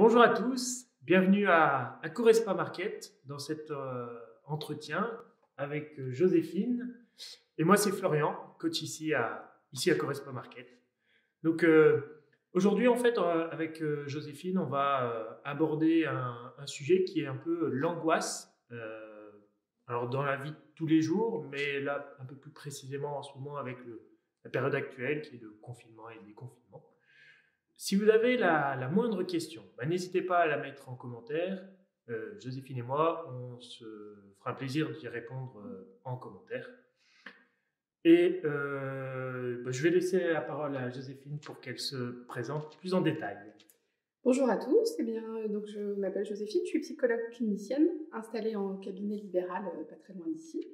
Bonjour à tous, bienvenue à Corespa Market dans cet entretien avec Joséphine. Et moi, c'est Florian, coach ici à Corespa Market. Donc aujourd'hui, en fait, avec Joséphine, on va aborder un sujet qui est un peu l'angoisse. Alors dans la vie de tous les jours, mais là un peu plus précisément en ce moment avec la période actuelle qui est le confinement et le déconfinement. Si vous avez la moindre question, n'hésitez pas à la mettre en commentaire. Joséphine et moi, on se fera un plaisir d'y répondre en commentaire. Et je vais laisser la parole à Joséphine pour qu'elle se présente plus en détail. Bonjour à tous, donc je m'appelle Joséphine, je suis psychologue clinicienne installée en cabinet libéral pas très loin d'ici.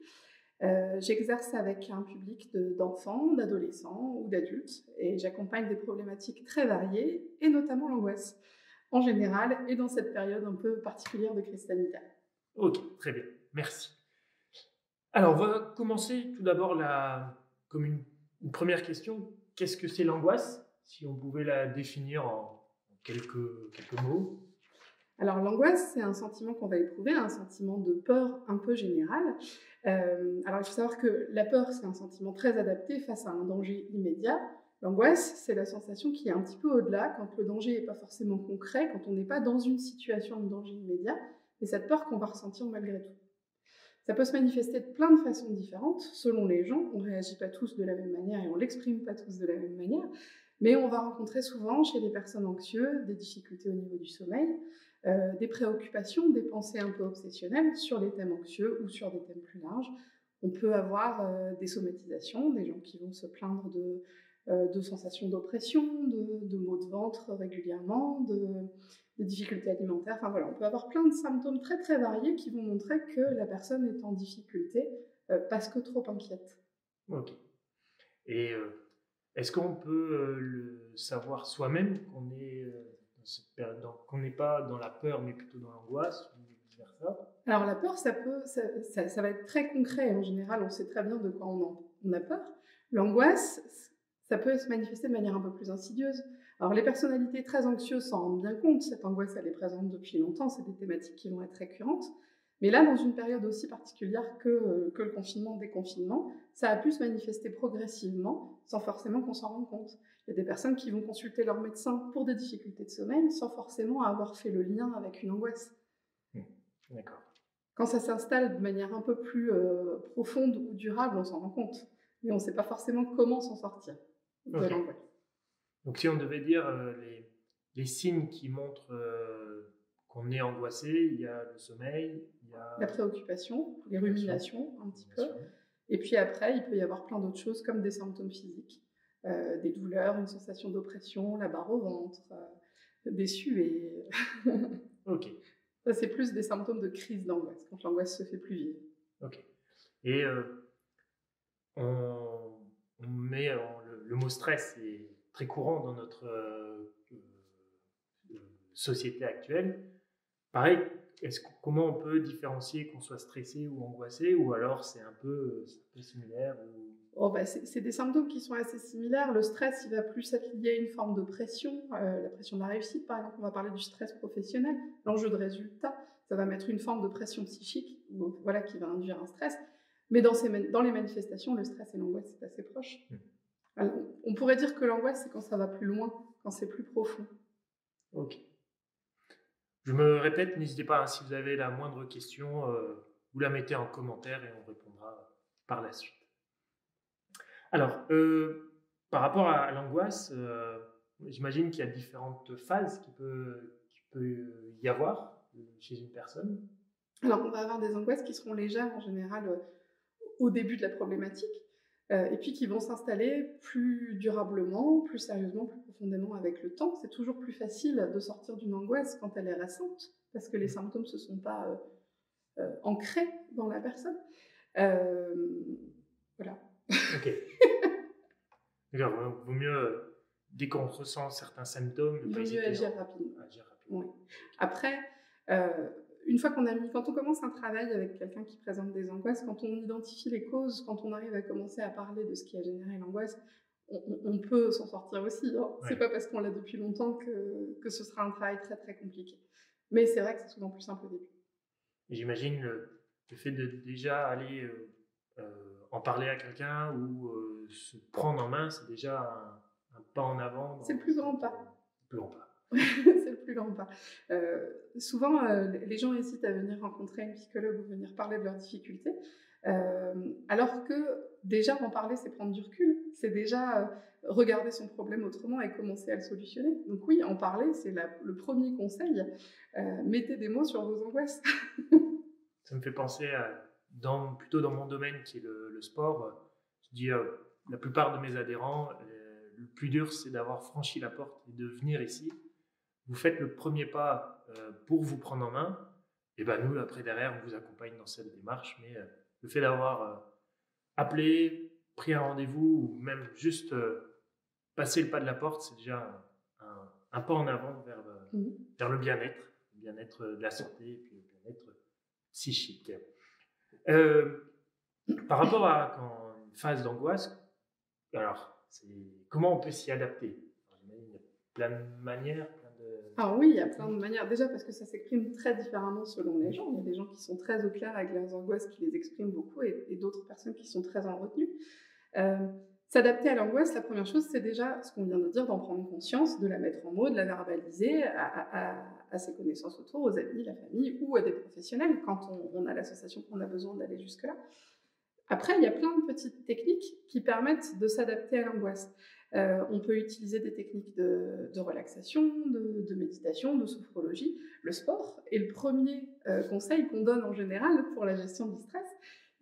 J'exerce avec un public d'enfants, d'adolescents ou d'adultes et j'accompagne des problématiques très variées et notamment l'angoisse en général et dans cette période un peu particulière de crise sanitaire. Ok, très bien, merci. Alors, on va commencer tout d'abord comme une première question. Qu'est-ce que c'est l'angoisse? Si on pouvait la définir en quelques mots. Alors l'angoisse, c'est un sentiment qu'on va éprouver, un sentiment de peur un peu général. Alors il faut savoir que la peur, c'est un sentiment très adapté face à un danger immédiat. L'angoisse, c'est la sensation qui est un petit peu au-delà, quand le danger n'est pas forcément concret, quand on n'est pas dans une situation de danger immédiat, et cette peur qu'on va ressentir malgré tout. Ça peut se manifester de plein de façons différentes, selon les gens. On ne réagit pas tous de la même manière et on ne l'exprime pas tous de la même manière, mais on va rencontrer souvent chez les personnes anxieuses des difficultés au niveau du sommeil, des préoccupations, des pensées un peu obsessionnelles sur les thèmes anxieux ou sur des thèmes plus larges. On peut avoir des somatisations, des gens qui vont se plaindre de sensations d'oppression, de maux de ventre régulièrement, de difficultés alimentaires. Enfin voilà, on peut avoir plein de symptômes très très variés qui vont montrer que la personne est en difficulté parce que trop inquiète. Ok. Et est-ce qu'on peut le savoir soi-même qu'on est dans cette période, qu'on n'est pas dans la peur mais plutôt dans l'angoisse ou vice-versa? Alors la peur, ça va être très concret. En général, on sait très bien de quoi on a peur. L'angoisse, ça peut se manifester de manière un peu plus insidieuse. Alors les personnalités très anxieuses s'en rendent bien compte. Cette angoisse, elle est présente depuis longtemps. C'est des thématiques qui vont être récurrentes. Mais là, dans une période aussi particulière que le confinement, déconfinement, ça a pu se manifester progressivement sans forcément qu'on s'en rende compte. Il y a des personnes qui vont consulter leur médecin pour des difficultés de sommeil sans forcément avoir fait le lien avec une angoisse. D'accord. Quand ça s'installe de manière un peu plus profonde ou durable, on s'en rend compte. Mais on ne sait pas forcément comment s'en sortir de l'angoisse. Donc si on devait dire les signes qui montrent qu'on est angoissé, il y a le sommeil, il y a la préoccupation, les ruminations un petit peu. Et puis après, il peut y avoir plein d'autres choses comme des symptômes physiques, des douleurs, une sensation d'oppression, la barre au ventre, des suées. Ok. Ça, c'est plus des symptômes de crise d'angoisse, quand l'angoisse se fait plus vive. Ok. Et on met le mot stress est très courant dans notre société actuelle. Pareil, comment on peut différencier qu'on soit stressé ou angoissé, ou alors c'est un peu similaire C'est des symptômes qui sont assez similaires. Le stress, il va plus être lié à une forme de pression, la pression de la réussite, par exemple. On va parler du stress professionnel, l'enjeu de résultat. Ça va mettre une forme de pression psychique, voilà, qui va induire un stress. Mais dans les manifestations, le stress et l'angoisse, c'est assez proche. Alors, on pourrait dire que l'angoisse, c'est quand ça va plus loin, quand c'est plus profond. Ok. Je me répète, n'hésitez pas, si vous avez la moindre question, vous la mettez en commentaire et on répondra par la suite. Alors, par rapport à l'angoisse, j'imagine qu'il y a différentes phases qu'il peut y avoir chez une personne. Alors, on va avoir des angoisses qui seront légères en général au début de la problématique, et puis qui vont s'installer plus durablement, plus sérieusement, plus profondément avec le temps. C'est toujours plus facile de sortir d'une angoisse quand elle est récente, parce que les symptômes ne se sont pas ancrés dans la personne. Voilà. Ok. D'accord, vaut mieux, dès qu'on ressent certains symptômes, il vaut mieux agir rapidement. Oui. Après, quand on commence un travail avec quelqu'un qui présente des angoisses, quand on identifie les causes, quand on arrive à commencer à parler de ce qui a généré l'angoisse, on peut s'en sortir aussi. Hein. Ouais. C'est pas parce qu'on l'a depuis longtemps que ce sera un travail très très compliqué. Mais c'est vrai que c'est souvent plus simple au début. J'imagine le fait de déjà aller en parler à quelqu'un ou se prendre en main, c'est déjà un pas en avant. C'est le plus grand pas. Le plus grand pas. C'est le plus grand pas. Souvent, les gens hésitent à venir rencontrer une psychologue ou venir parler de leurs difficultés, alors que déjà en parler, c'est prendre du recul, c'est déjà regarder son problème autrement et commencer à le solutionner. Donc oui, en parler, c'est le premier conseil. Mettez des mots sur vos angoisses. Ça me fait penser plutôt dans mon domaine qui est le sport. Je dis la plupart de mes adhérents, le plus dur, c'est d'avoir franchi la porte et de venir ici. Vous faites le premier pas pour vous prendre en main, et ben nous, après, derrière, on vous accompagne dans cette démarche. Mais le fait d'avoir appelé, pris un rendez-vous, ou même juste passer le pas de la porte, c'est déjà un pas en avant vers le bien-être de la santé et puis le bien-être psychique. Par rapport à une phase d'angoisse, alors, comment on peut s'y adapter? Il y a plein de manières. Ah oui, il y a plein de manières. Déjà parce que ça s'exprime très différemment selon les gens. Il y a des gens qui sont très au clair avec leurs angoisses, qui les expriment beaucoup, et d'autres personnes qui sont très en retenue. S'adapter à l'angoisse, la première chose, c'est déjà ce qu'on vient de dire, d'en prendre conscience, de la mettre en mots, de la verbaliser à ses connaissances autour, aux amis, la famille ou à des professionnels quand on a la sensation qu'on a besoin d'aller jusque-là. Après, il y a plein de petites techniques qui permettent de s'adapter à l'angoisse. On peut utiliser des techniques de relaxation, de méditation, de sophrologie, le sport. Et le premier conseil qu'on donne en général pour la gestion du stress,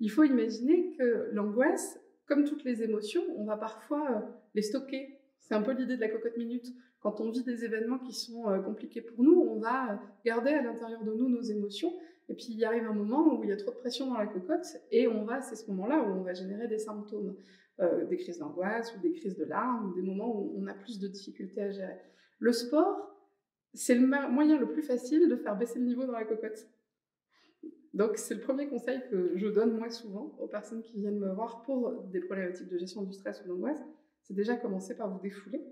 il faut imaginer que l'angoisse, comme toutes les émotions, on va parfois les stocker. C'est un peu l'idée de la cocotte minute. Quand on vit des événements qui sont compliqués pour nous, on va garder à l'intérieur de nous nos émotions. Et puis il arrive un moment où il y a trop de pression dans la cocotte et c'est ce moment-là où on va générer des symptômes, des crises d'angoisse ou des crises de larmes, ou des moments où on a plus de difficultés à gérer. Le sport, c'est le moyen le plus facile de faire baisser le niveau dans la cocotte. Donc c'est le premier conseil que je donne moi souvent aux personnes qui viennent me voir pour des problématiques de gestion du stress ou d'angoisse. C'est déjà commencer par vous défouler.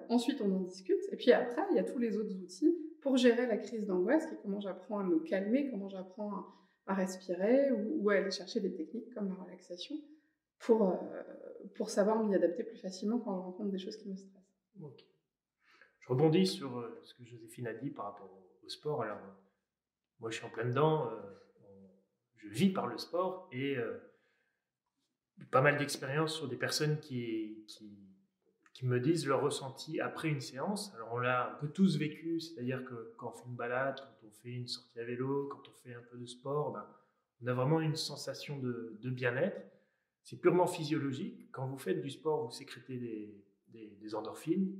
Ensuite on en discute et puis après il y a tous les autres outils pour gérer la crise d'angoisse, qui est comment j'apprends à me calmer, comment j'apprends à respirer ou à aller chercher des techniques comme la relaxation pour savoir m'y adapter plus facilement quand je rencontre des choses qui me stressent. Okay. Je rebondis sur ce que Joséphine a dit par rapport au sport. Alors, moi, je suis en plein dedans. Je vis par le sport et pas mal d'expériences sur des personnes qui me disent leur ressenti après une séance. Alors, on l'a un peu tous vécu, c'est-à-dire que quand on fait une balade, quand on fait une sortie à vélo, quand on fait un peu de sport, on a vraiment une sensation de bien-être. C'est purement physiologique. Quand vous faites du sport, vous sécrétez des endorphines,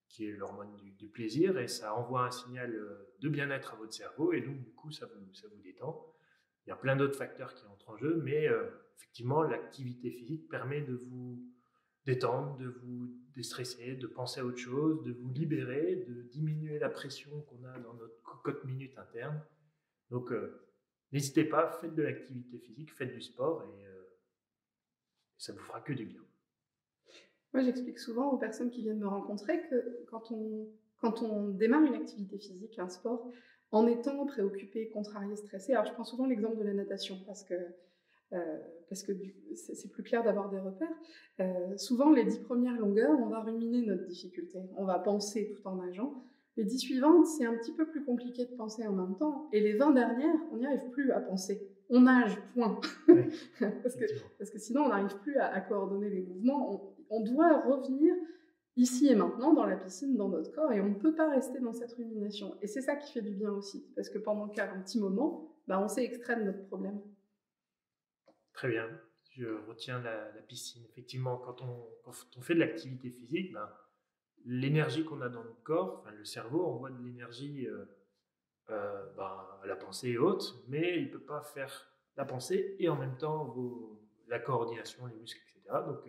qui est l'hormone du plaisir, et ça envoie un signal de bien-être à votre cerveau, et donc du coup ça vous détend. Il y a plein d'autres facteurs qui entrent en jeu, mais effectivement l'activité physique permet de vous détendre, de vous déstresser, de penser à autre chose, de vous libérer, de diminuer la pression qu'on a dans notre cocotte minute interne. Donc n'hésitez pas, faites de l'activité physique, faites du sport, et ça vous fera que du bien. Moi, j'explique souvent aux personnes qui viennent me rencontrer que quand on démarre une activité physique, un sport, en étant préoccupé, contrarié, stressé, alors je prends souvent l'exemple de la natation parce que c'est plus clair d'avoir des repères. Souvent, les 10 premières longueurs, on va ruminer notre difficulté, on va penser tout en nageant. Les 10 suivantes, c'est un petit peu plus compliqué de penser en même temps. Et les 20 dernières, on n'y arrive plus à penser. On nage, point. Oui, parce que sinon, on n'arrive plus à coordonner les mouvements. On doit revenir ici et maintenant dans la piscine, dans notre corps, et on ne peut pas rester dans cette rumination. Et c'est ça qui fait du bien aussi, parce que pendant un petit moment, on s'est extrait de notre problème. Très bien, je retiens la piscine. Effectivement, quand on fait de l'activité physique, l'énergie qu'on a dans notre corps, le cerveau envoie de l'énergie à la pensée et autres, mais il ne peut pas faire la pensée et en même temps la coordination, les muscles, etc. Donc,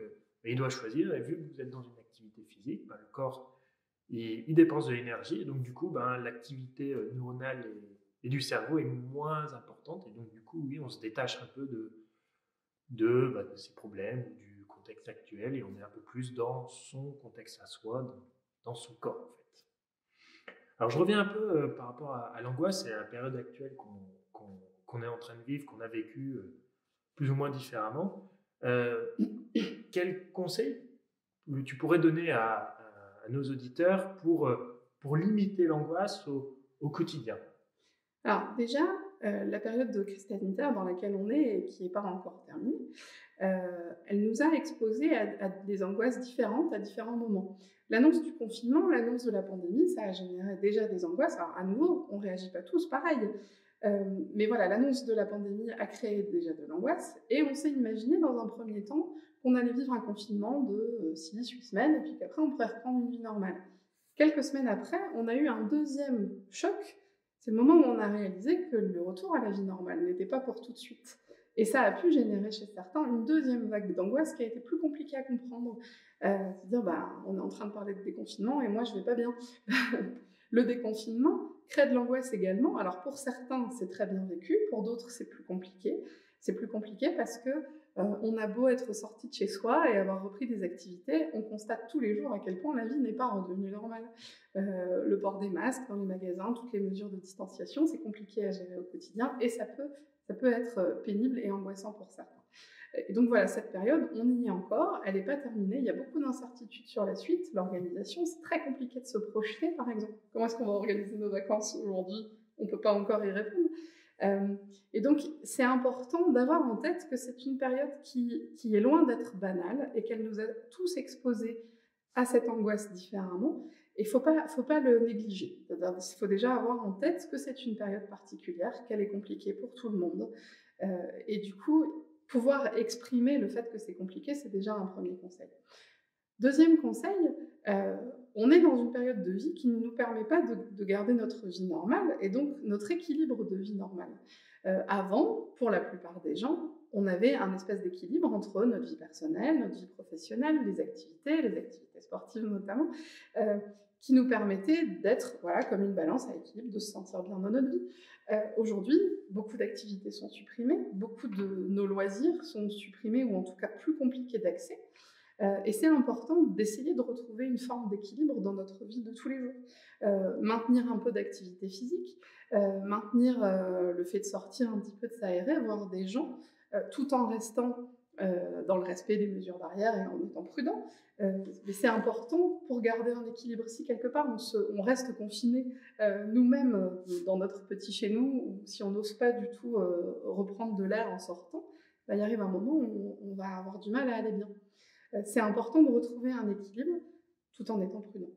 il doit choisir, et vu que vous êtes dans une activité physique, le corps il dépense de l'énergie, et donc du coup, l'activité neuronale et du cerveau est moins importante, et donc du coup, oui, on se détache un peu de ces problèmes, du contexte contexte actuel et on est un peu plus dans son contexte à soi, dans son corps en fait. Alors je reviens un peu par rapport à l'angoisse et à la période actuelle qu'on est en train de vivre, qu'on a vécu plus ou moins différemment. Quels conseils tu pourrais donner à nos auditeurs pour limiter l'angoisse au quotidien? Alors déjà, la période de crise sanitaire dans laquelle on est et qui n'est pas encore terminée, elle nous a exposés à des angoisses différentes à différents moments. L'annonce du confinement, l'annonce de la pandémie, ça a généré déjà des angoisses. Alors à nouveau, on ne réagit pas tous pareil. Mais voilà, l'annonce de la pandémie a créé déjà de l'angoisse et on s'est imaginé dans un premier temps qu'on allait vivre un confinement de 6-8 semaines et puis qu'après on pourrait reprendre une vie normale. Quelques semaines après, on a eu un deuxième choc. C'est le moment où on a réalisé que le retour à la vie normale n'était pas pour tout de suite. Et ça a pu générer chez certains une deuxième vague d'angoisse qui a été plus compliquée à comprendre. C'est-à-dire, on est en train de parler de déconfinement et moi je vais pas bien. Le déconfinement crée de l'angoisse également. Alors pour certains, c'est très bien vécu, pour d'autres, c'est plus compliqué. C'est plus compliqué parce que on a beau être sorti de chez soi et avoir repris des activités, on constate tous les jours à quel point la vie n'est pas redevenue normale. Le port des masques dans les magasins, toutes les mesures de distanciation, c'est compliqué à gérer au quotidien et ça peut être pénible et angoissant pour certains. Et donc voilà, cette période, on y est encore, elle n'est pas terminée, il y a beaucoup d'incertitudes sur la suite, l'organisation, c'est très compliqué de se projeter par exemple. Comment est-ce qu'on va organiser nos vacances aujourd'hui? On ne peut pas encore y répondre. Et donc c'est important d'avoir en tête que c'est une période qui est loin d'être banale et qu'elle nous a tous exposés à cette angoisse différemment. Et il ne faut pas le négliger. Il faut déjà avoir en tête que c'est une période particulière, qu'elle est compliquée pour tout le monde. Et du coup, pouvoir exprimer le fait que c'est compliqué, c'est déjà un premier conseil. Deuxième conseil, on est dans une période de vie qui ne nous permet pas de garder notre vie normale et donc notre équilibre de vie normale. Avant, pour la plupart des gens, on avait un espèce d'équilibre entre notre vie personnelle, notre vie professionnelle, les activités sportives notamment, qui nous permettaient d'être comme une balance à équilibre, de se sentir bien dans notre vie. Aujourd'hui, beaucoup d'activités sont supprimées, beaucoup de nos loisirs sont supprimés ou en tout cas plus compliqués d'accès. Et c'est important d'essayer de retrouver une forme d'équilibre dans notre vie de tous les jours. Maintenir un peu d'activité physique, maintenir le fait de sortir un petit peu, de s'aérer, voir des gens, tout en restant dans le respect des mesures barrières et en étant prudent. Mais c'est important pour garder un équilibre. Si quelque part on reste confiné nous-mêmes dans notre petit chez nous, ou si on n'ose pas du tout reprendre de l'air en sortant, il arrive un moment où on va avoir du mal à aller bien. C'est important de retrouver un équilibre tout en étant prudent.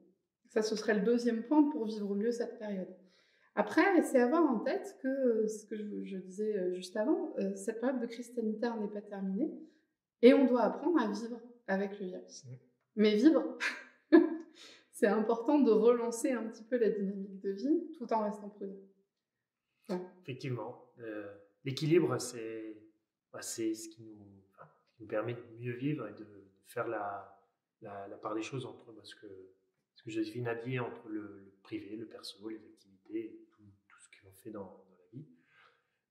Ça, ce serait le deuxième point pour vivre mieux cette période. Après, c'est avoir en tête que, ce que je disais juste avant, cette période de crise sanitaire n'est pas terminée et on doit apprendre à vivre avec le virus. Mais vivre, c'est important de relancer un petit peu la dynamique de vie tout en restant prudent. Ouais. Effectivement, l'équilibre, c'est ce qui nous permet de mieux vivre et de faire la part des choses entre ce que Joséphine a dit, entre le privé, le perso, les activités, et tout ce qu'on fait dans la vie.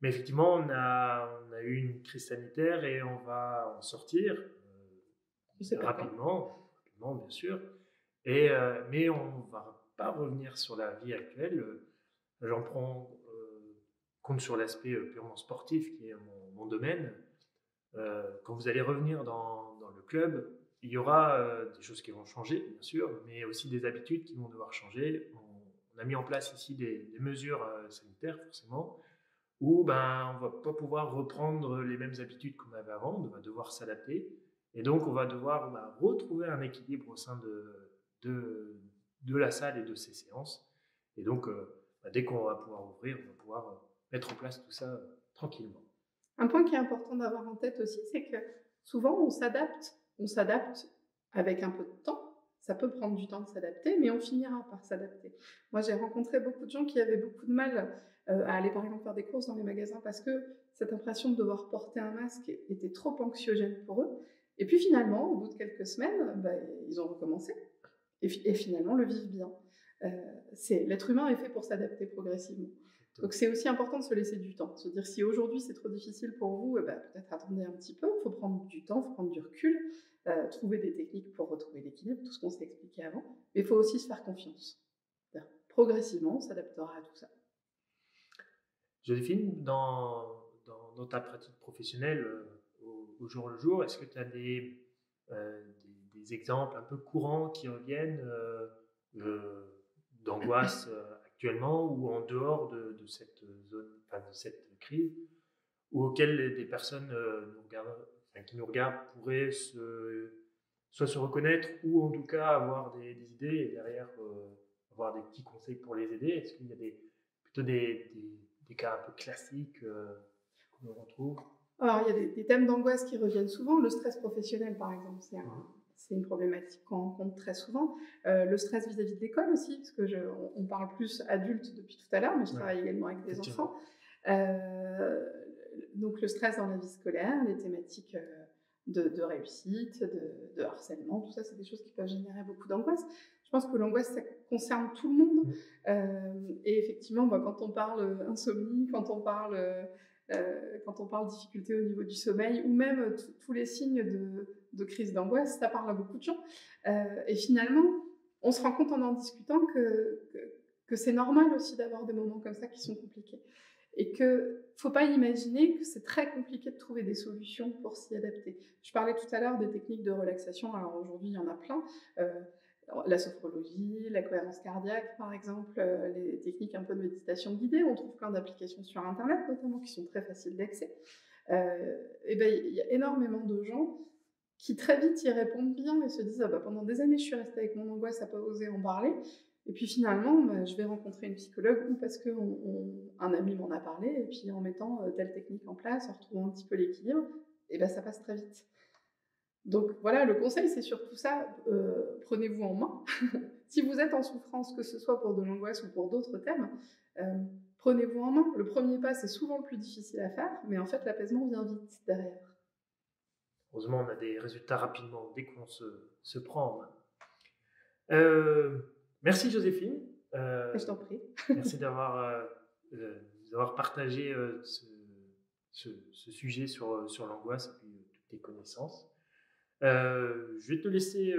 Mais effectivement, on a eu une crise sanitaire et on va en sortir rapidement, bien sûr. Mais on ne va pas revenir sur la vie actuelle. J'en prends compte sur l'aspect purement sportif, qui est mon domaine. Quand vous allez revenir dans le club, il y aura des choses qui vont changer, bien sûr, mais aussi des habitudes qui vont devoir changer. On a mis en place ici des mesures sanitaires, forcément, où on ne va pas pouvoir reprendre les mêmes habitudes qu'on avait avant, on va devoir s'adapter. Et donc, on va devoir retrouver un équilibre au sein de la salle et de ses séances. Et donc, dès qu'on va pouvoir ouvrir, on va pouvoir mettre en place tout ça tranquillement. Un point qui est important d'avoir en tête aussi, c'est que souvent, on s'adapte avec un peu de temps. Ça peut prendre du temps de s'adapter, mais on finira par s'adapter. Moi, j'ai rencontré beaucoup de gens qui avaient beaucoup de mal à aller, par exemple, faire des courses dans les magasins parce que cette impression de devoir porter un masque était trop anxiogène pour eux. Et puis finalement, au bout de quelques semaines, ils ont recommencé et finalement le vivent bien. L'être humain est fait pour s'adapter progressivement. Donc c'est aussi important de se laisser du temps, de se dire si aujourd'hui c'est trop difficile pour vous, eh ben, peut-être attendez un petit peu, il faut prendre du temps, il faut prendre du recul, trouver des techniques pour retrouver l'équilibre, tout ce qu'on s'est expliqué avant, mais il faut aussi se faire confiance. Progressivement, on s'adaptera à tout ça. Joséphine, dans ta pratique professionnelle au jour le jour, est-ce que tu as des exemples un peu courants qui reviennent d'angoisse actuellement ou en dehors de cette zone, enfin, de cette crise, ou auxquelles des personnes qui nous regardent pourraient soit se reconnaître ou en tout cas avoir des idées et derrière avoir des petits conseils pour les aider? Est-ce qu'il y a plutôt des cas un peu classiques qu'on retrouve? Alors, il y a des thèmes d'angoisse qui reviennent souvent. Le stress professionnel, par exemple, c'est une problématique qu'on rencontre très souvent. Le stress vis-à-vis de l'école aussi, parce que on parle plus adultes depuis tout à l'heure, mais je travaille également avec des enfants. Donc, le stress dans la vie scolaire, les thématiques de réussite, de harcèlement, tout ça, c'est des choses qui peuvent générer beaucoup d'angoisse. Je pense que l'angoisse, ça concerne tout le monde. Et effectivement, quand on parle insomnie, quand on parle difficulté au niveau du sommeil, ou même tous les signes de crise d'angoisse, ça parle à beaucoup de gens. Et finalement, on se rend compte en discutant que c'est normal aussi d'avoir des moments comme ça qui sont compliqués. Et qu'il ne faut pas imaginer que c'est très compliqué de trouver des solutions pour s'y adapter. Je parlais tout à l'heure des techniques de relaxation. Alors aujourd'hui, il y en a plein. La sophrologie, la cohérence cardiaque, par exemple, les techniques un peu de méditation guidée. On trouve plein d'applications sur Internet, notamment, qui sont très faciles d'accès. Et ben, il y a énormément de gens qui très vite y répondent bien et se disent pendant des années, je suis restée avec mon angoisse à pas oser en parler. Et puis finalement, je vais rencontrer une psychologue ou parce qu'un ami m'en a parlé, et puis en mettant telle technique en place, en retrouvant un petit peu l'équilibre, et ben, ça passe très vite. Donc voilà, le conseil, c'est surtout ça, prenez-vous en main. Si vous êtes en souffrance, que ce soit pour de l'angoisse ou pour d'autres thèmes, prenez-vous en main. Le premier pas, c'est souvent le plus difficile à faire, mais en fait, l'apaisement vient vite derrière. Heureusement, on a des résultats rapidement dès qu'on se prend en main. Merci Joséphine. Je t'en prie. Merci d'avoir partagé ce sujet sur l'angoisse et puis toutes tes connaissances. Je vais te laisser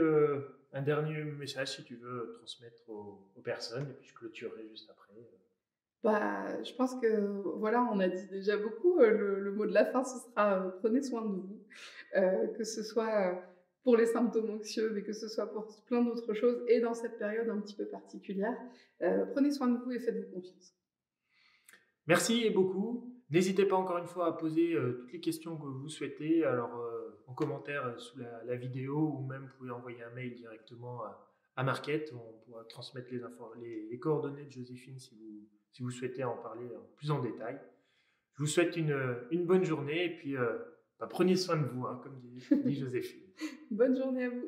un dernier message si tu veux transmettre aux personnes et puis je clôturerai juste après. Je pense que voilà, on a dit déjà beaucoup. Le mot de la fin, ce sera prenez soin de vous, que ce soit pour les symptômes anxieux, mais que ce soit pour plein d'autres choses, et dans cette période un petit peu particulière. Prenez soin de vous et faites-vous confiance. Merci beaucoup. N'hésitez pas encore une fois à poser toutes les questions que vous souhaitez, alors en commentaire sous la vidéo, ou même vous pouvez envoyer un mail directement à Marquette. On pourra transmettre les coordonnées de Joséphine si vous souhaitez en parler plus en détail. Je vous souhaite une bonne journée et puis prenez soin de vous, comme dit Joséphine. Bonne journée à vous.